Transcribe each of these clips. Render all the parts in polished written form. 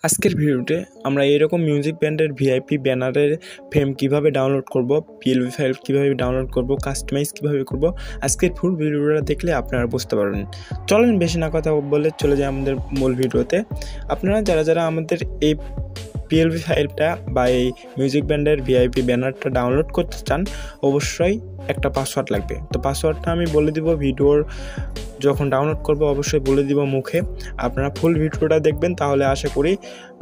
আজকের ভিডিওতে আমরা এরকম মিউজিক ব্যান্ডের ভিআইপি ব্যানারের ফ্রেম কিভাবে ডাউনলোড করব, পিএলবি ফাইল কিভাবে ডাউনলোড করব, কাস্টমাইজ কিভাবে করব, আজকের ফুল ভিডিওটা দেখলে আপনারা বুঝতে পারবেন। চলেন বেশি না কথা বলে চলে যাই আমাদের মূল ভিডিওতে। আপনারা যারা আমাদের এই পিএলবি ফাইলটা বা এই মিউজিক ব্যান্ডের ভিআইপি ব্যানারটা ডাউনলোড করতে চান, অবশ্যই একটা পাসওয়ার্ড লাগবে। তো পাসওয়ার্ডটা আমি বলে দিব ভিডিওর যখন ডাউনলোড করব, অবশ্যই বলে দিব মুখে। আপনারা ফুল ভিডিওটা দেখবেন, তাহলে আশা করি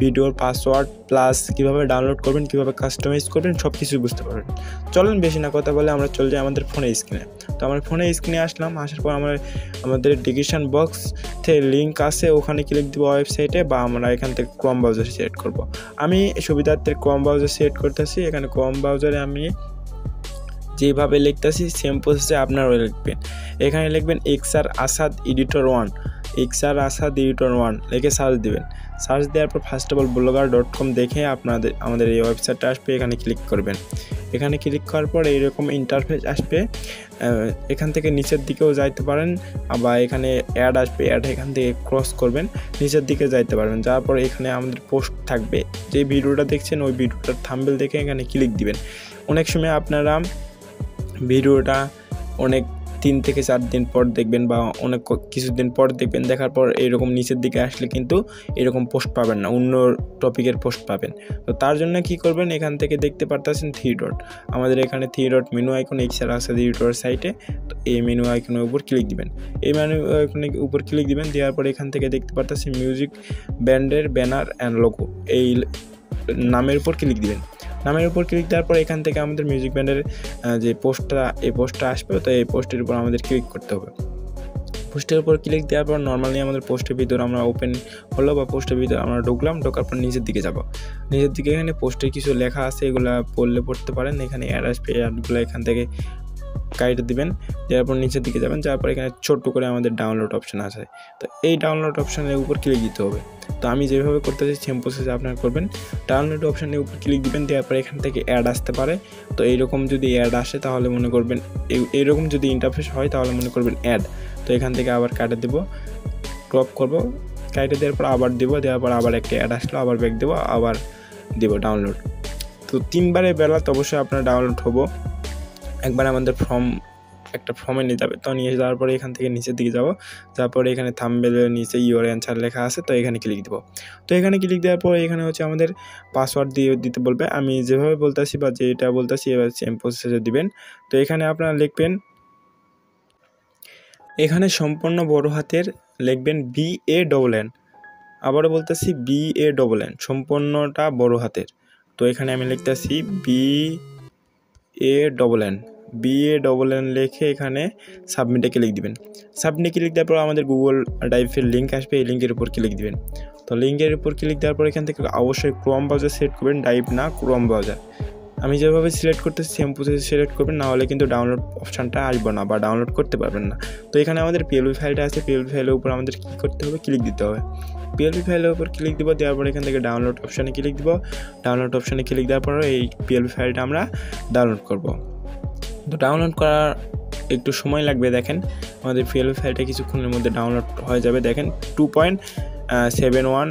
ভিডিওর পাসওয়ার্ড প্লাস কীভাবে ডাউনলোড করবেন, কীভাবে কাস্টমাইজ করবেন সব কিছুই বুঝতে পারবেন। চলেন বেশি না কথা বলে আমরা চলে যাই আমাদের ফোনের স্ক্রিনে। তো আমার ফোনের স্ক্রিনে আসলাম, আসার পর আমাদের ডিসক্রিপশন বক্স থেকে লিঙ্ক আছে, ওখানে ক্লিক দিব ওয়েবসাইটে, বা আমরা এখান থেকে ক্রোম ব্রাউজার সিলেক্ট করব। আমি সুবিধার্থে ক্রোম ব্রাউজার সিলেক্ট করতেছি। এখানে ক্রোম ব্রাউজারে আমি যেভাবে লিখতেছি সেম প্রসেসে আপনারাও লিখবেন। এখানে লিখবেন XR Asad editor 1, XR Asad editor 1 লিখে সার্চ দেবেন। সার্চ দেওয়ার পর ফার্স্ট অফ অল blogger.com দেখে আমাদের এই ওয়েবসাইটটা আসবে, এখানে ক্লিক করবেন। এখানে ক্লিক করার পর এইরকম ইন্টারফেস আসবে। এখান থেকে নিচের দিকেও যাইতে পারেন, আবার এখানে অ্যাড আসবে, অ্যাড এখান থেকে ক্রস করবেন, নিচের দিকে যাইতে পারবেন। যাওয়ার পর এখানে আমাদের পোস্ট থাকবে, যে ভিডিওটা দেখছেন ওই ভিডিওটার থাম্বনেল দেখে এখানে ক্লিক দিবেন। অনেক সময় আপনারা ভিডিওটা অনেক 3 থেকে 4 দিন পর দেখবেন, বা অনেক কিছুদিন পর দেখবেন, দেখার পর এইরকম নিচের দিকে আসলে কিন্তু এরকম পোস্ট পাবেন না, অন্য টপিকের পোস্ট পাবেন। তো তার জন্য কি করবেন, এখান থেকে দেখতে পারতেছেন 3 ডট, আমাদের এখানে 3 dot menu icon XR Asad editor সাইটে। তো এই মেনু আইকনের উপর ক্লিক দিবেন, এই মেনু আইকনের উপর ক্লিক দিবেন। দেওয়ার পর এখান থেকে দেখতে পারতেছেন মিউজিক ব্যান্ডের ব্যানার অ্যান্ড লোগো, এই নামের উপর ক্লিক দিবেন। নামের উপর ক্লিক দেওয়ার পর এখান থেকে আমাদের মিউজিক ব্যান্ডের যে পোস্টটা আসবে, তো এই পোস্টের উপর আমাদের ক্লিক করতে হবে। পোস্টের উপর ক্লিক দেওয়ার পর নর্মালি আমাদের পোস্টের ভিতর আমরা ওপেন হলো, বা পোস্টের ভিতরে আমরা ঢুকলাম। ঢোকার পর নিচের দিকে যাব, নিচের দিকে এখানে পোস্টের কিছু লেখা আছে, এগুলো পড়তে পারেন। এখানে অ্যাড আসবে, অ্যাডগুলো এখান থেকে কাইটে দিবেন। দেওয়ার পর নিচের দিকে যাবেন, যাওয়ার পর এখানে ছোট্ট করে আমাদের ডাউনলোড অপশান আছে, তো এই ডাউনলোড অপশানের উপর ক্লিক দিতে হবে। তো আমি যেভাবে করতে চাই সেম প্রসেসে আপনারা করবেন। ডাউনলোড অপশানের উপর ক্লিক দিবেন, দেওয়ার পর এখান থেকে অ্যাড আসতে পারে। তো এইরকম যদি অ্যাড আসে তাহলে মনে করবেন, এইরকম যদি ইন্টারফেস হয় তাহলে মনে করবেন অ্যাড। তো এখান থেকে আবার কাটে দেব, ক্রপ করব, কাটে দেওয়ার পর আবার দেবো, দেওয়ার পর আবার একটা অ্যাড আসলো, আবার ব্যাক দেবো, আবার দেবো ডাউনলোড। তো 3 বারের বেলাতে অবশ্যই আপনার ডাউনলোড হবো। একবার আমাদের একটা ফর্মে নিয়ে যাবে, তো নিয়ে যাওয়ার পরে এখান থেকে নিচের দিকে যাবো, তারপরে এখানে থাম্বনেলের নিচে ইওর অ্যান্সার লেখা আছে, তো এখানে ক্লিক দেবো। তো এখানে ক্লিক দেওয়ার পরে এখানে হচ্ছে আমাদের পাসওয়ার্ড দিতে বলবে। আমি যেভাবে বলতেছি বা যেটা বলতেছি এবার সেম প্রসেসে দিবেন। তো এখানে আপনারা লিখবেন, এখানে সম্পূর্ণ বড় হাতের লিখবেন BANN, আবারও বলতেছি BANN, সম্পূর্ণটা বড় হাতের। তো এখানে আমি লিখতেছি BANN লিখে এখানে সাবমিটে ক্লিক দিবেন। সাবমিটে ক্লিক দেওয়ার পর আমাদের গুগল ড্রাইভের লিঙ্ক আসবে, এই লিঙ্কের উপর ক্লিক দিবেন। তো লিঙ্কের উপর ক্লিক দেওয়ার পর এখান থেকে অবশ্যই ক্রোম ব্রাউজার সিলেক্ট করবেন, ড্রাইভ না ক্রোম ব্রাউজার। আমি যেভাবে সিলেক্ট করতেছি সেম প্রসেস সিলেক্ট করবেন, না হলে কিন্তু ডাউনলোড অপশানটা আসবে না বা ডাউনলোড করতে পারবেন না। তো এখানে আমাদের পিএলবি ফাইলটা আছে, পিএলবি ফাইলের উপর আমাদের কী করতে হবে, ক্লিক দিতে হবে। পিএলবি ফাইলের উপর ক্লিক দিব, দেওয়ার পর এখান থেকে ডাউনলোড অপশানে ক্লিক দিব। ডাউনলোড অপশানে ক্লিক দেওয়ার পর এই পিএলবি ফাইলটা আমরা ডাউনলোড করব। তো ডাউনলোড করার একটু সময় লাগবে, দেখেন আমাদের পিএলবি ফাইলটা কিছুক্ষণের মধ্যে ডাউনলোড হয়ে যাবে। দেখেন 2.71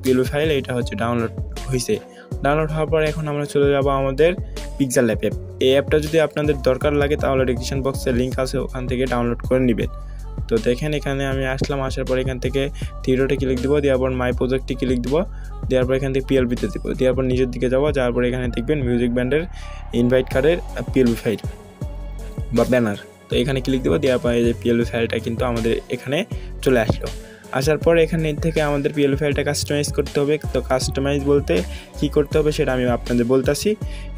পিএলবি ফাইল এটা হচ্ছে ডাউনলোড হয়েছে। ডাউনলোড হওয়ার পর এখন আমরা চলে যাব আমাদের পিক্সেল অ্যাপ। এই অ্যাপটা যদি আপনাদের দরকার লাগে তাহলে ডিসক্রিপশন বক্সে লিঙ্ক আছে, ওখান থেকে ডাউনলোড করে নেবেন। তো দেখেন এখানে আমি আসলাম, আসার পর এখান থেকে 3 ডটে ক্লিক দেবো, দেওয়ার পর মাই প্রজেক্টে ক্লিক দেবো, দেওয়ার পর এখান থেকে পিএলবিতে দেবো, দেওয়ার পর নিচের দিকে যাবো, যাওয়ার পর এখানে দেখবেন মিউজিক ব্যান্ডের ইনভাইট কার্ডের পিএলবি ফাইল বা ব্যানার। তো এখানে ক্লিক দেবো, দেওয়ার পর এই যে পিএলবি ফাইলটা কিন্তু আমাদের এখানে চলে আসলো। আসার পর এখানে থেকে আমাদের পিএলবি ফাইলটা কাস্টমাইজ করতে হবে। তো কাস্টমাইজ বলতে কি করতে হবে সেটা আমি আপনাদের বলতেছি।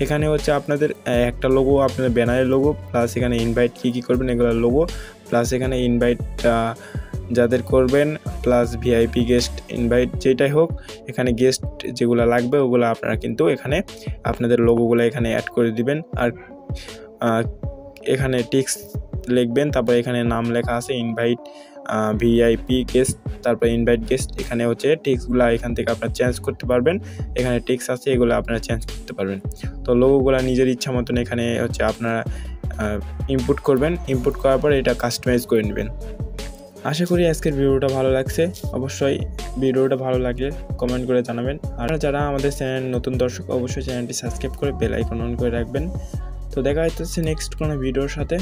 এখানে হচ্ছে আপনাদের একটা লোগো, আপনাদের ব্যানারের লোগো, প্লাস এখানে ইনভাইট কী করবেন এগুলোর লোগো, প্লাস এখানে ইনভাইট যাদের করবেন, প্লাস ভিআইপি গেস্ট ইনভাইট যেটাই হোক, এখানে গেস্ট যেগুলো লাগবে ওগুলো আপনারা কিন্তু এখানে আপনাদের লোগোগুলো এখানে অ্যাড করে দিবেন। আর এখানে টেক্সট লিখবেন, তারপর এখানে নাম লেখা আছে ইনভাইট ভিআইপি গেস্ট, তারপর ইনভাইট গেস্ট। এখানে হচ্ছে টেক্সটগুলো এখান থেকে আপনারা চেঞ্জ করতে পারবেন, এখানে টেক্সট আছে এগুলো আপনারা চেঞ্জ করতে পারবেন। তো লোগোগুলো নিজের ইচ্ছা মতন এখানে হচ্ছে আপনারা ইনপুট করবেন। ইনপুট করার পর এটা কাস্টমাইজ করে নেবেন। আশা করি আজকের ভিডিওটা ভালো লাগছে। অবশ্যই ভিডিওটা ভালো লাগলে কমেন্ট করে জানাবেন। আর যারা আমাদের চ্যানেল নতুন দর্শক অবশ্যই চ্যানেলটি সাবস্ক্রাইব করে বেল আইকন অন করে রাখবেন। তো দেখা হচ্ছে নেক্সট কোনো ভিডিওর সাথে।